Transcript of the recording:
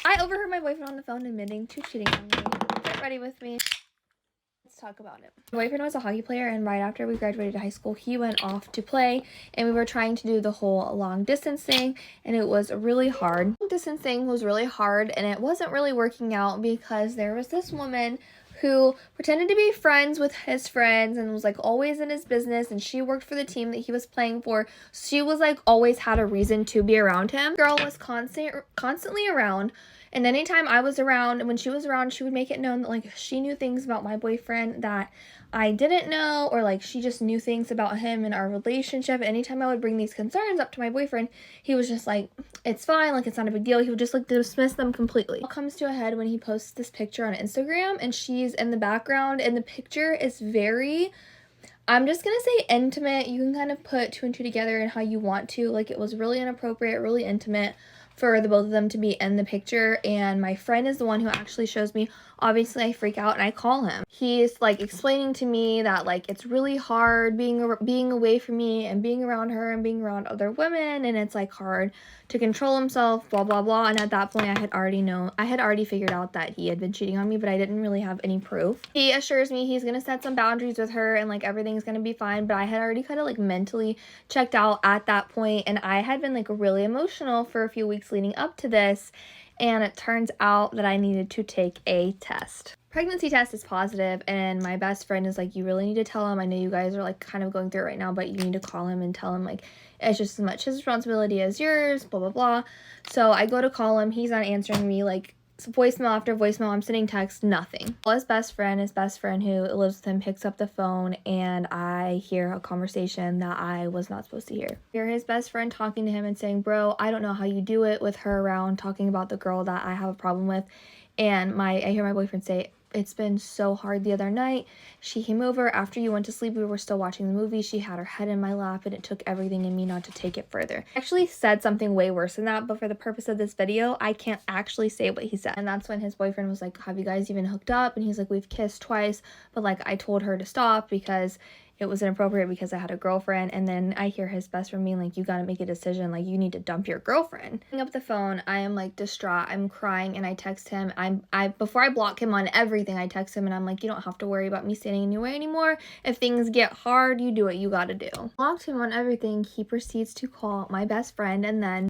I overheard my boyfriend on the phone admitting to cheating on me. Get ready with me. Let's talk about it. My boyfriend was a hockey player, and right after we graduated high school, he went off to play, and we were trying to do the whole long distance thing, and it was really hard. Long distance thing was really hard, and it wasn't really working out because there was this woman who pretended to be friends with his friends and was like always in his business, and she worked for the team that he was playing for. She was like always had a reason to be around him. Girl was constantly around, and anytime I was around and when she was around, she would make it known that like she knew things about my boyfriend that I didn't know, or like she just knew things about him and our relationship. Anytime I would bring these concerns up to my boyfriend, he was just like, it's fine, like it's not a big deal. He would just like dismiss them completely. It all comes to a head when he posts this picture on Instagram and she's in the background, and the picture is very, I'm just gonna say intimate. You can kind of put two and two together in how you want to. Like it was really inappropriate, really intimate for the both of them to be in the picture, and my friend is the one who actually shows me. Obviously I freak out and I call him. He's like explaining to me that like it's really hard being away from me and being around her and being around other women, and it's like hard to control himself, blah blah blah. And at that point I had already figured out that he had been cheating on me, but I didn't really have any proof. He assures me he's gonna set some boundaries with her and like everything's gonna be fine, but I had already kind of like mentally checked out at that point, and I had been like really emotional for a few weeks leading up to this, and it turns out that I needed to take a test. Pregnancy test is positive, and my best friend is like, you really need to tell him. I know you guys are like kind of going through it right now, but you need to call him and tell him like it's just as much his responsibility as yours, blah blah blah. So I go to call him, he's not answering me, like voicemail after voicemail, I'm sending text, nothing. Well, his best friend who lives with him picks up the phone, and I hear a conversation that I was not supposed to hear. I hear his best friend talking to him and saying, bro, I don't know how you do it with her around, talking about the girl that I have a problem with. And I hear my boyfriend say, it's been so hard the other night. She came over after you went to sleep. We were still watching the movie. She had her head in my lap, and it took everything in me not to take it further. I actually said something way worse than that, but for the purpose of this video, I can't actually say what he said. And that's when his boyfriend was like, have you guys even hooked up? And he's like, we've kissed twice, but like I told her to stop because it was inappropriate because I had a girlfriend. And then I hear his best friend being like, you gotta make a decision, like you need to dump your girlfriend. Picking up the phone, I am like distraught, I'm crying, and I text him. Before I block him on everything, I text him and I'm like, you don't have to worry about me standing in your way anymore. If things get hard, you do what you gotta do. Blocked him on everything. He proceeds to call my best friend, and then